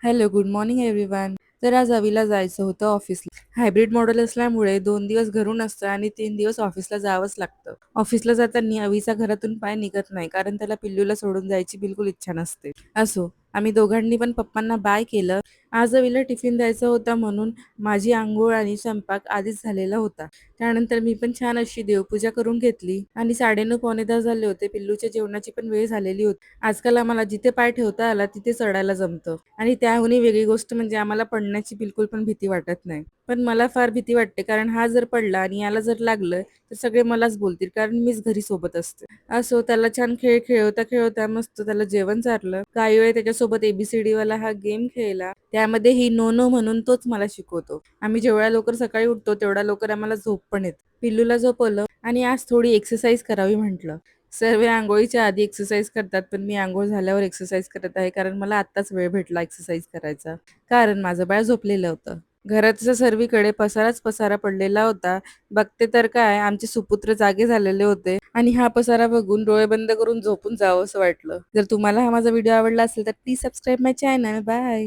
Hello, good morning everyone. तर आज अवीला जायचं होतं ऑफिसला. हायब्रिड मॉडेल असल्यामुळे 2 दिवस घरून असतं आणि 3 दिवस ऑफिसला जावंच लागतं. ऑफिसला जाताना अवीचा घरातून पाय निघत नाही, कारण त्याला पिल्लूला सोडून जायची बिलकुल इच्छा नसते. असो, आम्ही दोघांनी पण पप्पांना बाय केलं. आज अवीला टिफिन द्यायचा होता म्हणून माझी अंघोळ आणि स्वयंपाक आधीच झालेला होता. त्यानंतर मी पण छान अशी देवपूजा करून घेतली आणि 9:30 पावणे 10 झाले होते. पिल्लूच्या जेवणाची पण वेळ झालेली होती. आजकाल आम्हाला जिथे पाय ठेवता आला तिथे चढायला जमतं आणि त्याहूनही वेगळी गोष्ट म्हणजे आम्हाला पडण्याची बिलकुल पण भीती वाटत नाही. पण मला फार भीती वाटते, कारण हा जर पडला आणि याला जर लागलं तर सगळे मलाच बोलतील, कारण मीच घरी सोबत असते. असो, त्याला छान खेळ खेळवता खेळवता मस्त त्याला जेवण चारलं. काही वेळ त्याच्यासोबत एबीसीडी वाला हा गेम खेळला. त्यामध्ये ही नो नो म्हणून तोच मला शिकवतो. आम्ही जेवढ्या लवकर सकाळी उठतो तेवढ्या लवकर आम्हाला झोप पण येते. पिल्लूला झोपवलं आणि आज थोडी एक्सरसाइज करावी म्हटलं. सर्व अंघोळीच्या आधी एक्सरसाइज करतात, पण मी अंघोळ झाल्यावर एक्सरसाइज करत आहे, कारण मला आत्ताच वेळ भेटला एक्सरसाइज करायचा. कारण माझं बाळ झोपलेलं होतं. घराच्या सर्वीकडे पसाराच पसारा पडलेला होता. बघते तर काय, आमचे सुपुत्र जागे झालेले होते आणि हा पसारा बघून डोळे बंद करून झोपून जावं असं वाटलं. जर तुम्हाला हा माझा व्हिडिओ आवडला असेल तर please subscribe my channel. Bye.